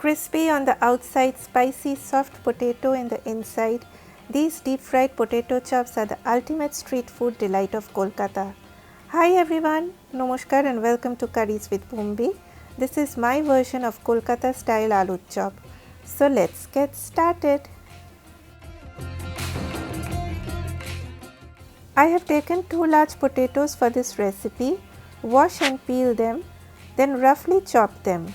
Crispy on the outside, spicy soft potato in the inside, these deep fried potato chops are the ultimate street food delight of Kolkata. Hi everyone, Namaskar and welcome to Curries with Bhumbi. This is my version of Kolkata style aloo chop. So let's get started. I have taken 2 large potatoes for this recipe. Wash and peel them, then roughly chop them.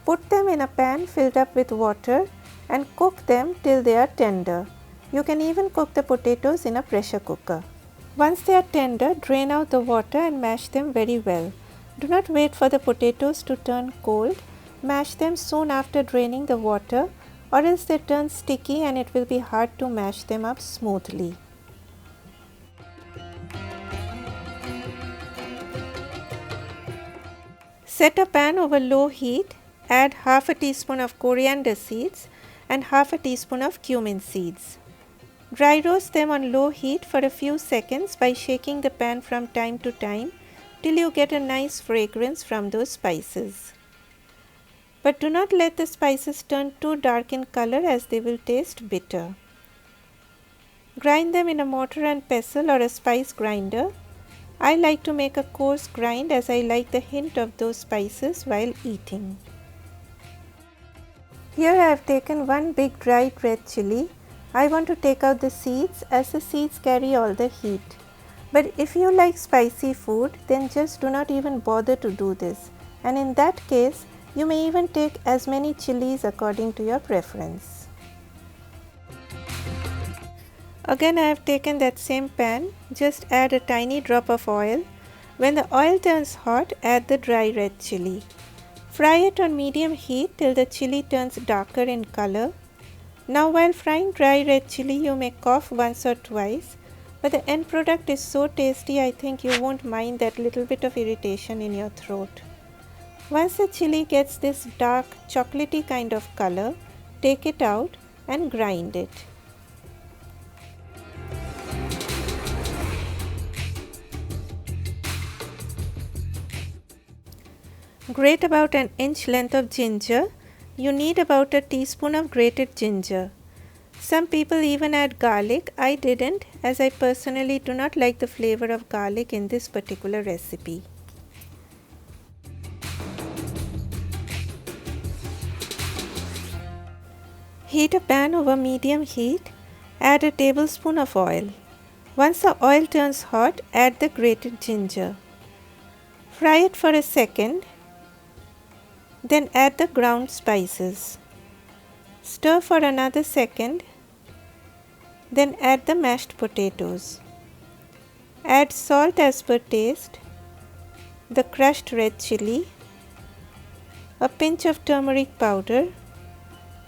Put them in a pan filled up with water and cook them till they are tender. You can even cook the potatoes in a pressure cooker. Once they are tender, drain out the water and mash them very well. Do not wait for the potatoes to turn cold. Mash them soon after draining the water, or else they turn sticky and it will be hard to mash them up smoothly. Set a pan over low heat. Add half a teaspoon of coriander seeds and half a teaspoon of cumin seeds. Dry roast them on low heat for a few seconds by shaking the pan from time to time till you get a nice fragrance from those spices. But do not let the spices turn too dark in color as they will taste bitter. Grind them in a mortar and pestle or a spice grinder. I like to make a coarse grind as I like the hint of those spices while eating. Here I have taken one big dried red chilli. I want to take out the seeds as the seeds carry all the heat. But if you like spicy food, then just do not even bother to do this. And in that case, you may even take as many chilies according to your preference. Again I have taken that same pan, just add a tiny drop of oil. When the oil turns hot, add the dry red chilli. Fry it on medium heat till the chilli turns darker in color. Now while frying dry red chilli, you may cough once or twice, but the end product is so tasty I think you won't mind that little bit of irritation in your throat. Once the chilli gets this dark chocolatey kind of color, take it out and grind it. Grate about an inch length of ginger. You need about a teaspoon of grated ginger. Some people even add garlic. I didn't, as I personally do not like the flavor of garlic in this particular recipe. Heat a pan over medium heat. Add a tablespoon of oil. Once the oil turns hot, add the grated ginger. Fry it for a second. Then add the ground spices. Stir for another second. Then add the mashed potatoes. Add salt as per taste, the crushed red chilli, a pinch of turmeric powder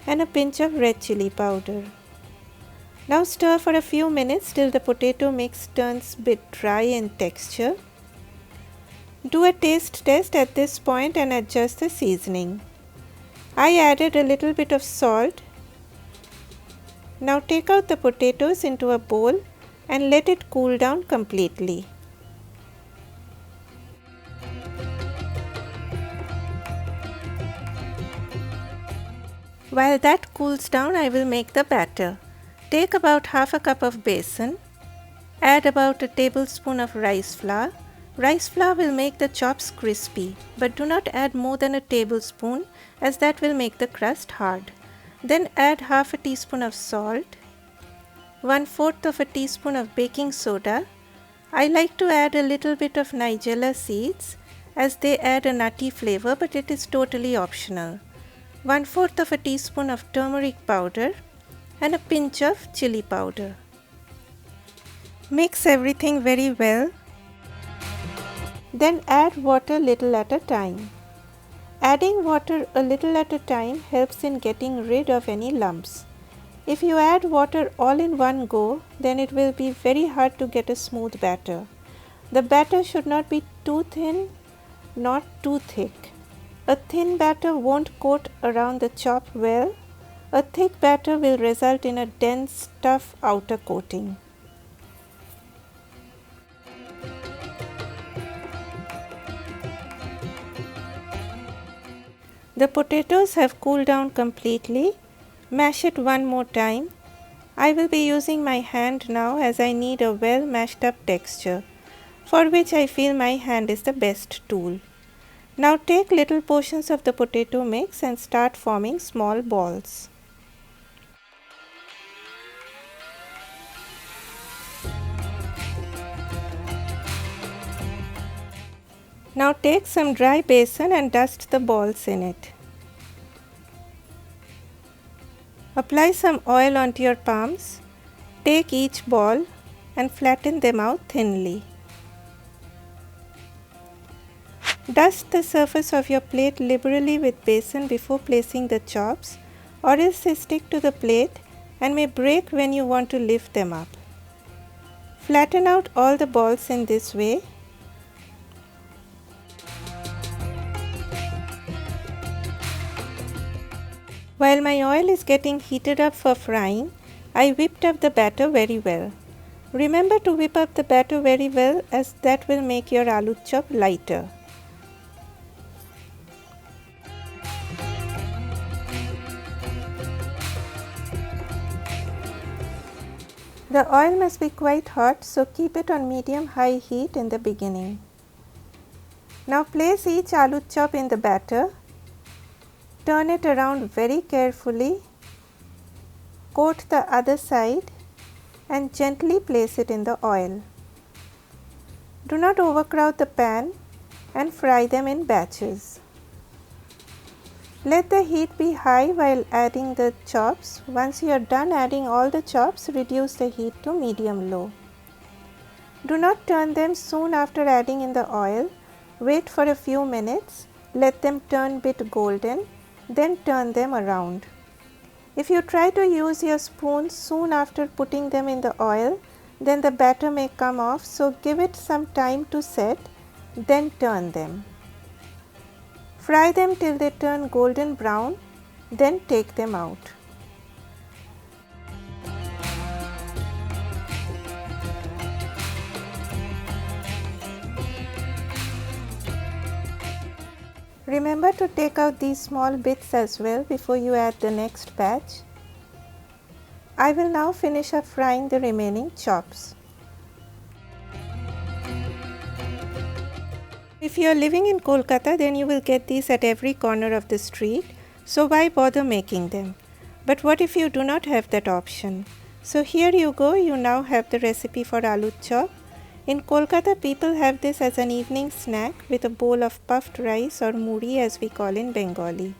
and a pinch of red chilli powder. Now stir for a few minutes till the potato mix turns a bit dry in texture. Do a taste test at this point and adjust the seasoning. I added a little bit of salt. Now take out the potatoes into a bowl and let it cool down completely. While that cools down, I will make the batter. Take about half a cup of besan. Add about a tablespoon of rice flour. Rice flour will make the chops crispy, but do not add more than a tablespoon as that will make the crust hard. Then add half a teaspoon of salt, 1/4 of a teaspoon of baking soda. I like to add a little bit of nigella seeds as they add a nutty flavor, but it is totally optional. 1/4 of a teaspoon of turmeric powder and a pinch of chili powder. Mix everything very well. Then add water little at a time. Adding water a little at a time helps in getting rid of any lumps. If you add water all in one go, then it will be very hard to get a smooth batter. The batter should not be too thin, not too thick. A thin batter won't coat around the chop well. A thick batter will result in a dense, tough outer coating. The potatoes have cooled down completely. Mash it one more time. I will be using my hand now as I need a well mashed up texture, for which I feel my hand is the best tool. Now take little portions of the potato mix and start forming small balls. Now take some dry besan and dust the balls in it. Apply some oil onto your palms. Take each ball and flatten them out thinly. Dust the surface of your plate liberally with besan before placing the chops, or else they stick to the plate and may break when you want to lift them up. Flatten out all the balls in this way. While my oil is getting heated up for frying, I whipped up the batter very well. Remember to whip up the batter very well, as that will make your aloo chop lighter. The oil must be quite hot, so keep it on medium-high heat in the beginning. Now place each aloo chop in the batter. Turn it around very carefully. Coat the other side and gently place it in the oil. Do not overcrowd the pan and fry them in batches. Let the heat be high while adding the chops. Once you are done adding all the chops, reduce the heat to medium-low. Do not turn them soon after adding in the oil. Wait for a few minutes. Let them turn bit golden. Then turn them around. If you try to use your spoon soon after putting them in the oil, then the batter may come off, so give it some time to set, then turn them. Fry them till they turn golden brown, then take them out. Remember to take out these small bits as well before you add the next batch. I will now finish up frying the remaining chops. If you are living in Kolkata, then you will get these at every corner of the street, so why bother making them? But what if you do not have that option? So here you go, you now have the recipe for aloo chop. In Kolkata, people have this as an evening snack with a bowl of puffed rice, or muri as we call in Bengali.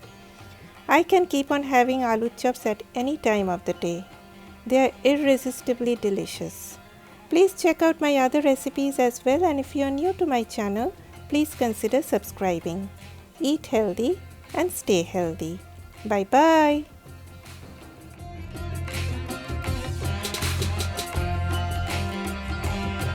I can keep on having aloo chops at any time of the day. They are irresistibly delicious. Please check out my other recipes as well, and if you are new to my channel, please consider subscribing. Eat healthy and stay healthy. Bye bye.